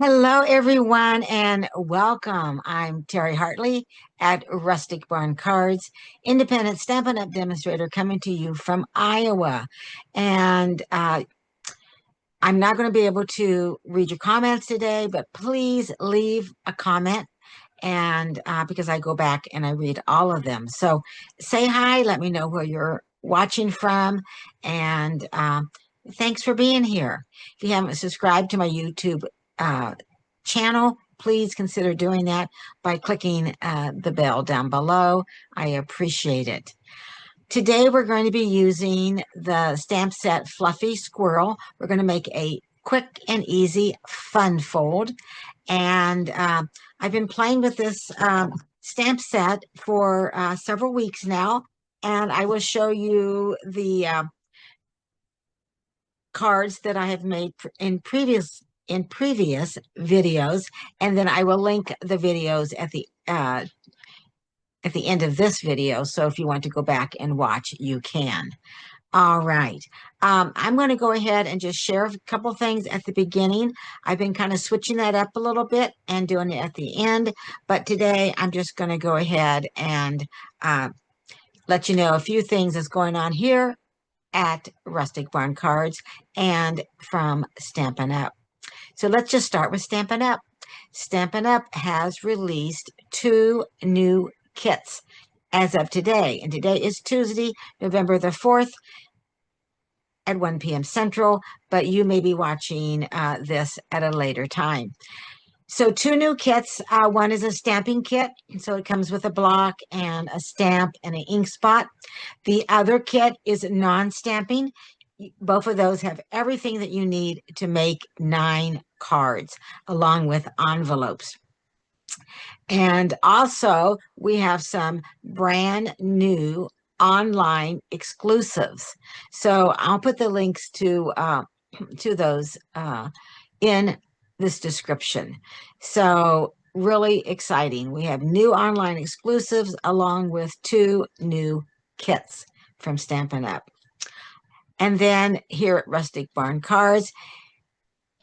Hello, everyone, and welcome. I'm Terry Hartley at Rustic Barn Cards, independent Stampin' Up! Demonstrator coming to you from Iowa. And I'm not going to be able to read your comments today, but please leave a comment and because I go back and I read all of them. So say hi, let me know where you're watching from, and thanks for being here. If you haven't subscribed to my YouTube channel, please consider doing that by clicking the bell down below. I appreciate it. Today we're going to be using the stamp set Fluffy Squirrel. We're going to make a quick and easy fun fold. And I've been playing with this stamp set for several weeks now. And I will show you the cards that I have made in previous videos, and then I will link the videos at the end of this video. So if you want to go back and watch, you can. All right. I'm going to go ahead and just share a couple things at the beginning. I've been kind of switching that up a little bit and doing it at the end, but today I'm just going to go ahead and let you know a few things that's going on here at Rustic Barn Cards and from Stampin' Up! So let's just start with Stampin' Up! Stampin' Up! Has released 2 new kits as of today. And today is Tuesday, November the 4th at 1 p.m. Central, but you may be watching this at a later time. So 2 new kits. One is a stamping kit. So it comes with a block and a stamp and an ink spot. The other kit is non-stamping. Both of those have everything that you need to make 9 cards, along with envelopes. And also, we have some brand new online exclusives. So I'll put the links to those in this description. So really exciting. We have new online exclusives along with 2 new kits from Stampin' Up! And then here at Rustic Barn Cards,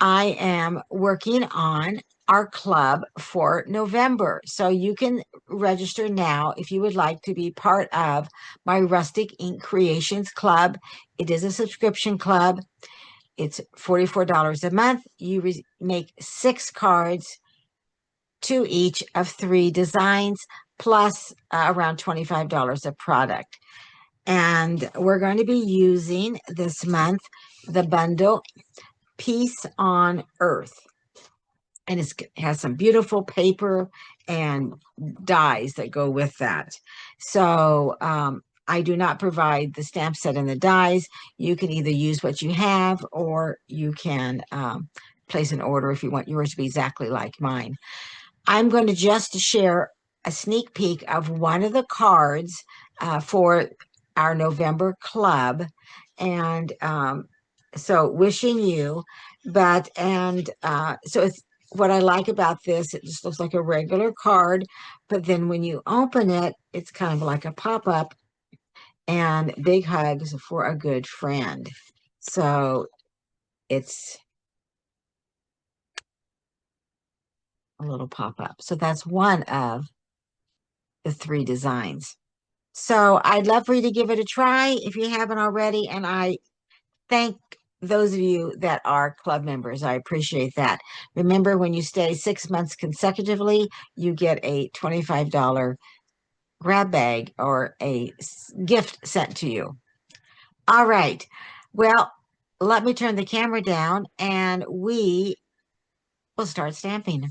I am working on our club for November. So you can register now if you would like to be part of my Rustic Ink Creations Club. It is a subscription club. It's $44 a month. You make 6 cards, 2 each of 3 designs, plus around $25 a product. And we're going to be using this month the bundle Peace on Earth. And it has some beautiful paper and dies that go with that. So I do not provide the stamp set and the dies. You can either use what you have, or you can place an order if you want yours to be exactly like mine. I'm going to just share a sneak peek of one of the cards for our November club. And so wishing you, so it's, what I like about this, it just looks like a regular card, but then when you open it, it's kind of like a pop-up, and big hugs for a good friend. So it's a little pop-up. So that's one of the 3 designs. So I'd love for you to give it a try if you haven't already, and I thank those of you that are club members. I appreciate that. Remember, when you stay 6 months consecutively, you get a $25 grab bag or a gift sent to you. All right. Well, let me turn the camera down and we will start stamping.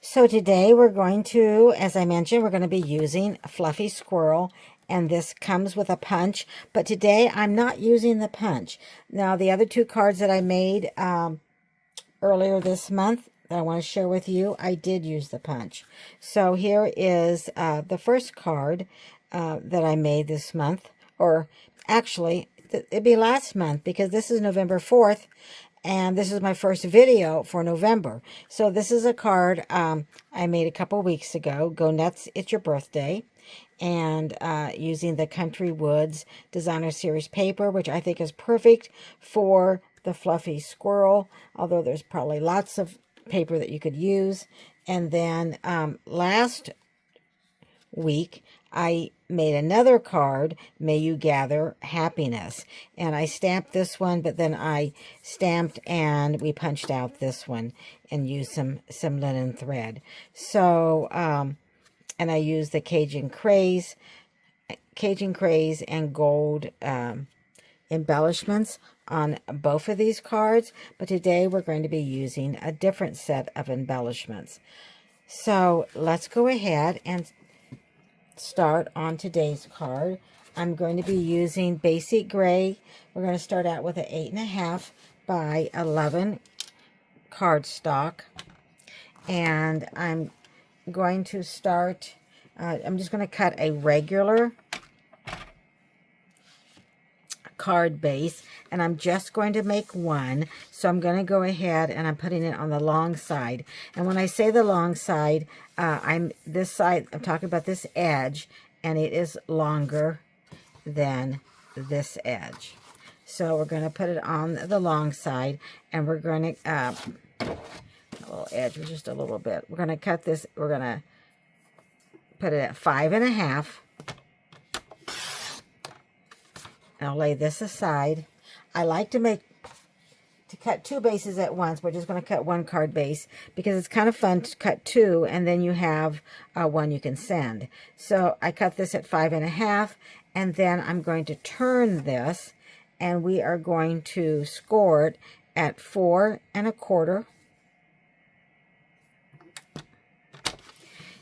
So today we're going to, as I mentioned, we're going to be using Fluffy Squirrel, and this comes with a punch, but today I'm not using the punch. Now, the other 2 cards that I made earlier this month that I want to share with you, I did use the punch. So here is the first card that I made this month, or actually, it'd be last month, because this is November 4th, and this is my first video for November. So this is a card I made a couple weeks ago. Go Nuts, It's Your Birthday. and using the Country Woods Designer Series paper, which I think is perfect for the fluffy squirrel, although there's probably lots of paper that you could use. And then last week, I made another card, May You Gather Happiness. And I stamped this one, but then I stamped and we punched out this one and used some linen thread. So, and I used the Cajun Craze and gold embellishments on both of these cards. But today we're going to be using a different set of embellishments. So let's go ahead and start on today's card. I'm going to be using basic gray. We're going to start out with an 8.5 by 11 cardstock, and I'm going to start. I'm just going to cut a regular card base, and I'm just going to make one. So I'm going to go ahead and I'm putting it on the long side. And when I say the long side, I'm talking about this edge, and it is longer than this edge. So we're going to put it on the long side, and we're going to a little edge, just a little bit. We're going to cut this. We're going to put it at 5.5. I'll lay this aside. I like to cut two bases at once. We're just going to cut one card base because it's kind of fun to cut two, and then you have one you can send. So I cut this at 5.5, and then I'm going to turn this, and we are going to score it at 4.25.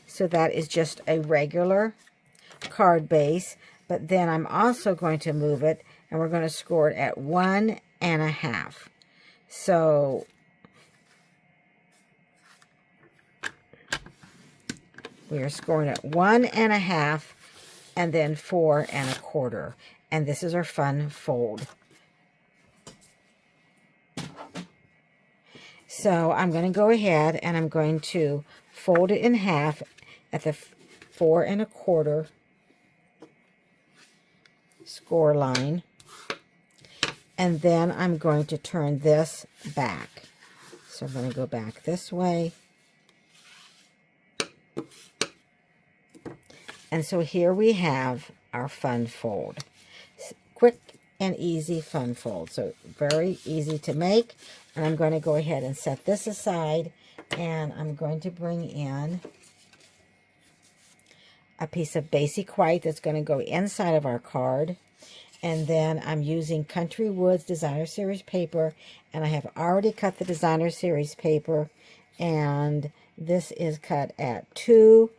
So that is just a regular card base. But then I'm also going to move it, and we're going to score it at 1.5. So we are scoring at 1.5 and then 4.25. And this is our fun fold. So I'm going to go ahead and I'm going to fold it in half at the 4.25 score line, and then I'm going to turn this back. So I'm going to go back this way, and so here we have our fun fold. Quick and easy fun fold, so very easy to make. And I'm going to go ahead and set this aside, and I'm going to bring in a piece of basic white that's going to go inside of our card. And then I'm using Country Woods Designer Series paper, and I have already cut the Designer Series paper, and this is cut at 2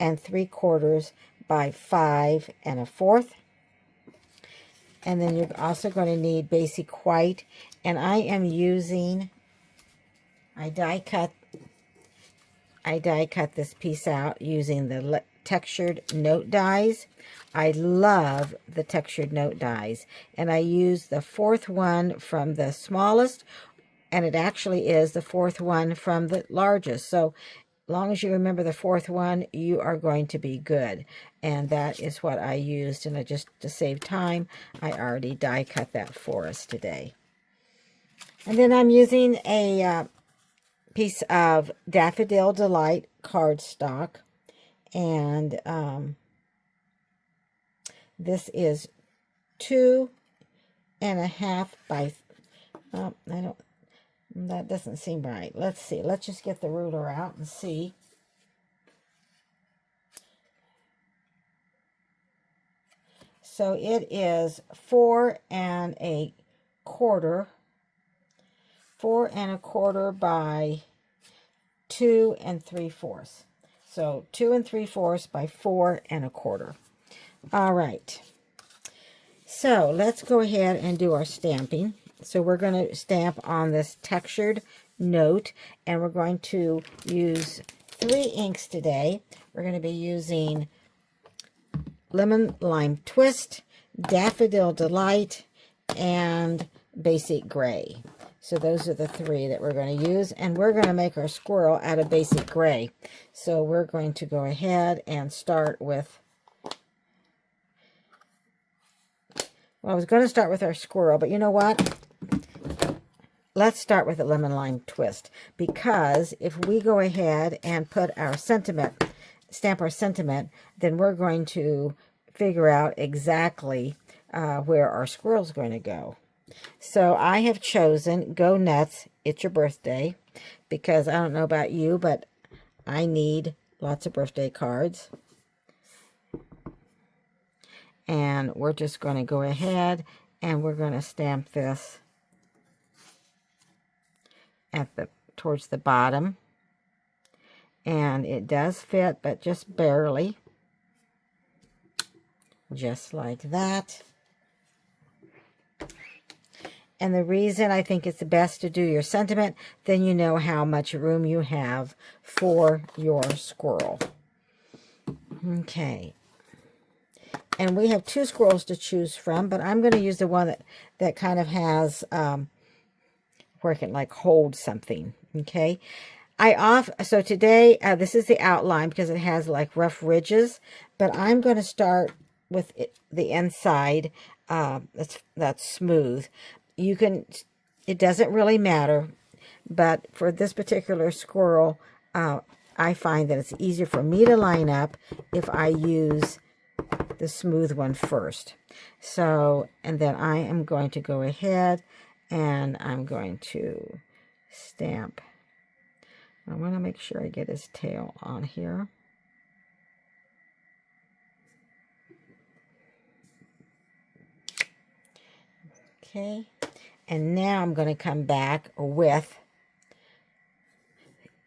3/4 by 5 1/4. And then you're also going to need basic white, and I am using, I die cut this piece out using the textured note dies. I love the textured note dies, and I use the 4th one from the smallest, and it actually is the 4th one from the largest. So long as you remember the 4th one, you are going to be good. And that is what I used, and I just, to save time, I already die cut that for us today. And then I'm using a piece of Daffodil Delight cardstock, and this is 2.5 by, that doesn't seem right. Let's see. Let's just get the ruler out and see. So it is 4.25. 4.25 by 2 3/4. So 2 3/4 by 4.25. All right. So let's go ahead and do our stamping. So we're going to stamp on this textured note, and we're going to use 3 inks today. We're going to be using Lemon Lime Twist, Daffodil Delight, and Basic Gray. So those are the 3 that we're going to use, and we're going to make our squirrel out of Basic Gray. So we're going to go ahead and start with Well, I was going to start with our squirrel, but you know what? Let's start with a lemon lime twist, because if we go ahead and put our sentiment, stamp our sentiment, then we're going to figure out exactly where our squirrel's going to go. So I have chosen Go Nuts, It's Your Birthday, because I don't know about you, but I need lots of birthday cards. And we're just going to go ahead and we're going to stamp this at towards the bottom. And it does fit, but just barely. Just like that. And the reason I think it's best to do your sentiment, then you know how much room you have for your squirrel. Okay. And we have 2 squirrels to choose from, but I'm going to use the one that kind of has, where it can like hold something. Okay. So today, this is the outline because it has like rough ridges, but I'm going to start with the inside that's smooth. You can, it doesn't really matter, but for this particular squirrel, I find that it's easier for me to line up if I use the smooth one first. So, and then I am going to go ahead and I'm going to stamp. I want to make sure I get his tail on here. Okay, and now I'm going to come back with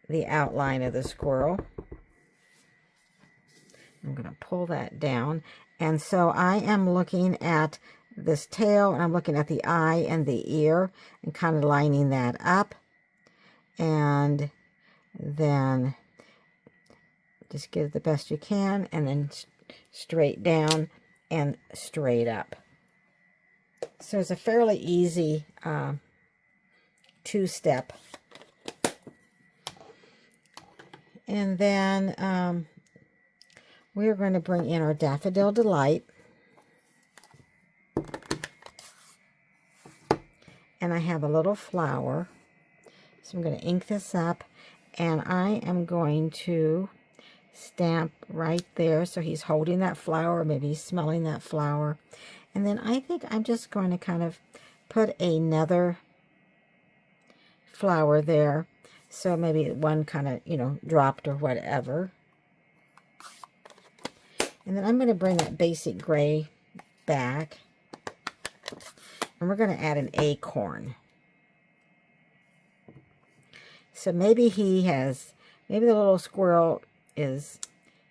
the outline of the squirrel. I'm going to pull that down. And so I am looking at this tail, and I'm looking at the eye and the ear, and kind of lining that up. And then just get it the best you can, and then straight down and straight up. So it's a fairly easy 2-step. And then we're going to bring in our Daffodil Delight. And I have a little flower. So I'm going to ink this up. And I am going to stamp right there. So he's holding that flower. Maybe he's smelling that flower. And then I think I'm just going to kind of put another flower there. So maybe one kind of, you know, dropped or whatever. And then I'm going to bring that basic gray back. And we're going to add an acorn. So maybe maybe the little squirrel is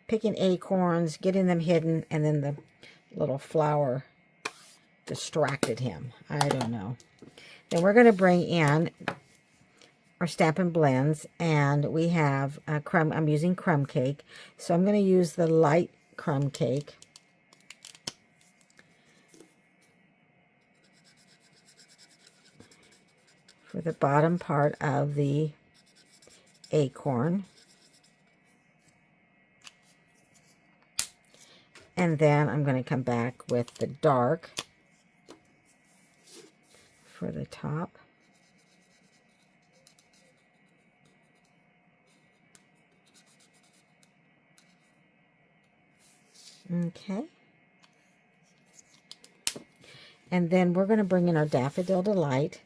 picking acorns, getting them hidden, and then the little flower distracted him. I don't know. Then we're going to bring in our Stampin' Blends, and we have crumb. I'm using crumb cake, so I'm going to use the light crumb cake. For the bottom part of the acorn. And then I'm going to come back with the dark for the top. Okay. And then we're going to bring in our Daffodil Delight,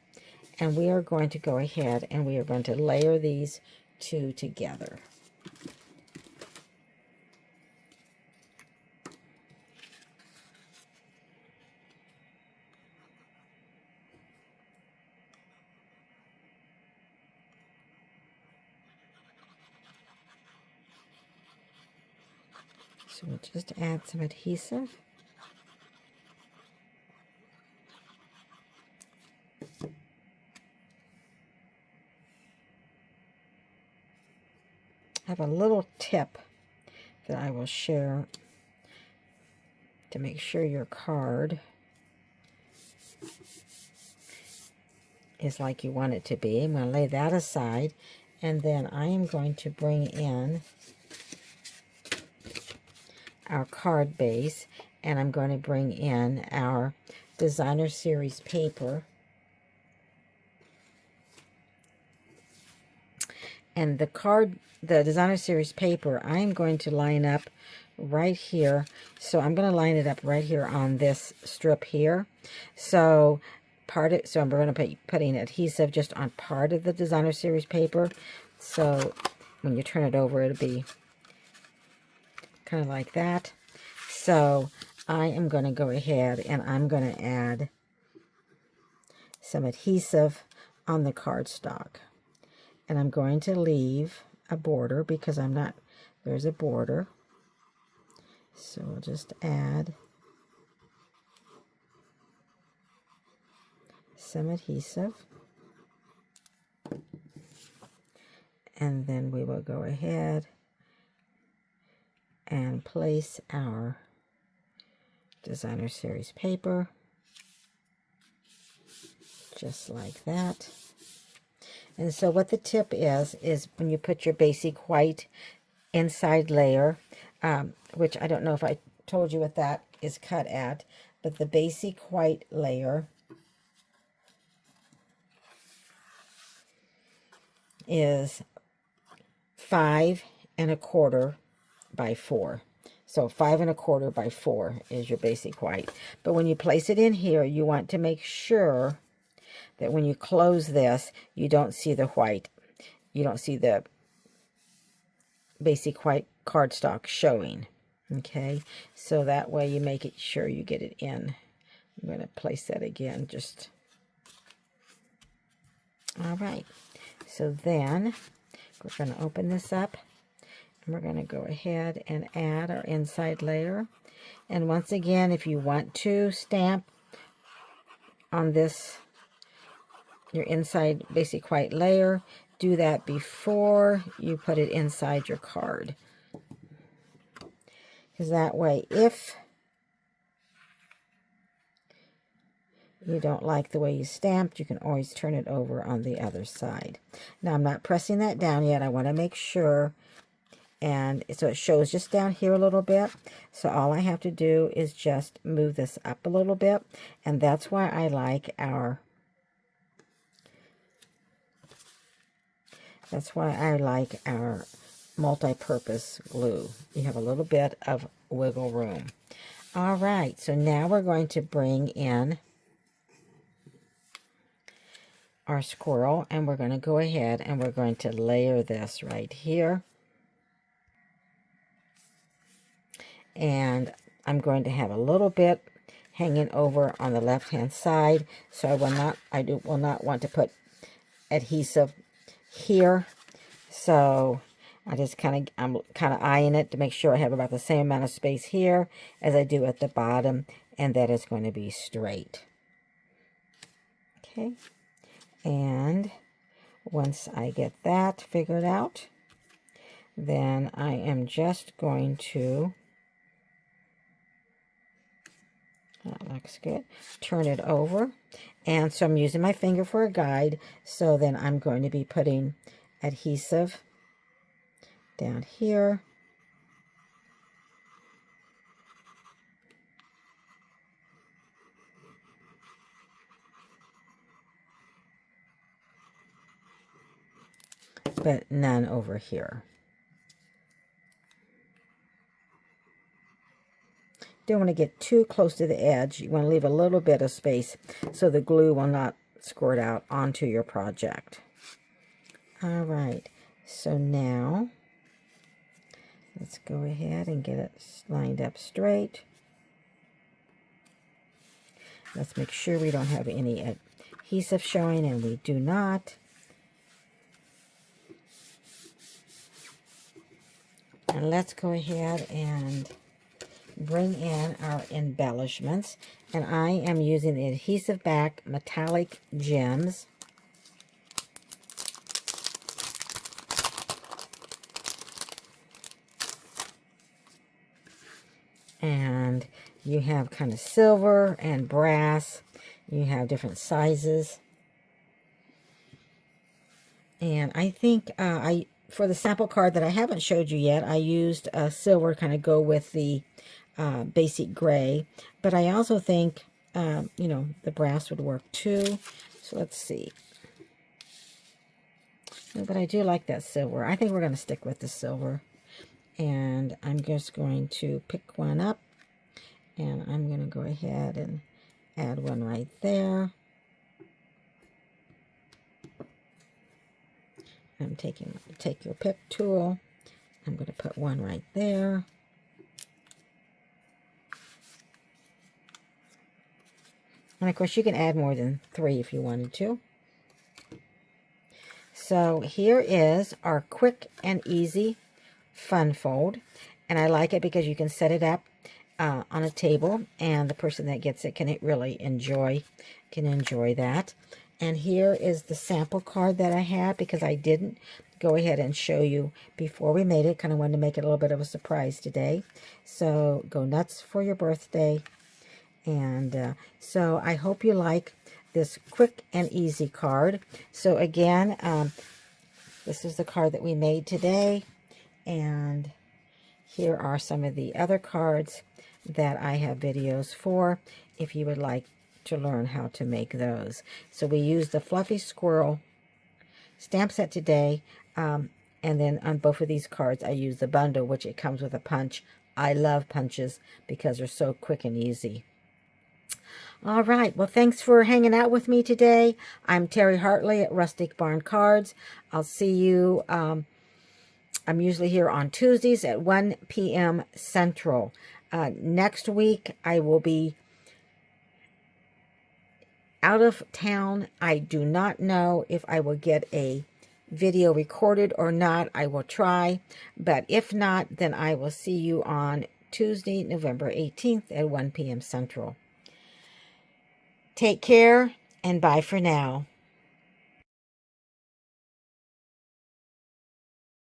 and we are going to go ahead and we are going to layer these 2 together. So we'll just add some adhesive. I have a little tip that I will share to make sure your card is like you want it to be. I'm going to lay that aside, and then I am going to bring in our card base, and I'm going to bring in our designer series paper. And the designer series paper, I'm going to line up right here. So I'm going to line it up right here on this strip here. So we're going to be putting adhesive just on part of the designer series paper. So when you turn it over, it'll be kind of like that. So I am going to go ahead and I'm going to add some adhesive on the cardstock. And I'm going to leave a border because there's a border. So we'll just add some adhesive. And then we will go ahead and place our designer series paper just like that. And so what the tip is when you put your basic white inside layer, which I don't know if I told you what that is cut at, but the basic white layer is 5 1/4 by 4. So 5 1/4 by 4 is your basic white. But when you place it in here, you want to make sure that when you close this, you don't see the white. You don't see the basic white cardstock showing. Okay, so that way you make it sure you get it in. I'm going to place that again. All right. So then we're going to open this up. And we're going to go ahead and add our inside layer. And once again, if you want to stamp on this, your inside basic white layer, do that before you put it inside your card. Because that way, if you don't like the way you stamped, you can always turn it over on the other side. Now, I'm not pressing that down yet. I want to make sure. And so it shows just down here a little bit. So all I have to do is just move this up a little bit. And that's why I like our multi-purpose glue. You have a little bit of wiggle room. All right, so now we're going to bring in our squirrel, and we're going to go ahead and we're going to layer this right here. And I'm going to have a little bit hanging over on the left-hand side, so I will not want to put adhesive here. So I'm kind of eyeing it to make sure I have about the same amount of space here as I do at the bottom, and that is going to be straight. Okay, and once I get that figured out, then I am just going to, that looks good, turn it over. And so I'm using my finger for a guide, so then I'm going to be putting adhesive down here. But none over here. Don't want to get too close to the edge. You want to leave a little bit of space so the glue will not squirt out onto your project. All right, so now let's go ahead and get it lined up straight. Let's make sure we don't have any adhesive showing, and we do not. And let's go ahead and bring in our embellishments. And I am using the adhesive back metallic gems. And you have kind of silver and brass. You have different sizes. And I think for the sample card that I haven't showed you yet, I used silver kind of go with the basic gray. But I also think You know, the brass would work too. So let's see. But I do like that silver. I think we're going to stick with the silver. And I'm just going to pick one up. And I'm going to go ahead and add one right there. Take your pick tool. I'm going to put one right there. And of course, you can add more than 3 if you wanted to. So here is our quick and easy fun fold. And I like it because you can set it up on a table, and the person that gets it can really enjoy that. And here is the sample card that I had, because I didn't go ahead and show you before we made it. Kind of wanted to make it a little bit of a surprise today. So go nuts for your birthday. And so I hope you like this quick and easy card. So again, this is the card that we made today. And here are some of the other cards that I have videos for if you would like to learn how to make those. So we used the Fluffy Squirrel stamp set today. And then on both of these cards, I use the bundle, which it comes with a punch. I love punches because they're so quick and easy. All right. Well, thanks for hanging out with me today. I'm Terry Hartley at Rustic Barn Cards. I'll see you. I'm usually here on Tuesdays at 1 p.m. Central. Next week, I will be out of town. I do not know if I will get a video recorded or not. I will try. But if not, then I will see you on Tuesday, November 18th at 1 p.m. Central. Take care, and bye for now.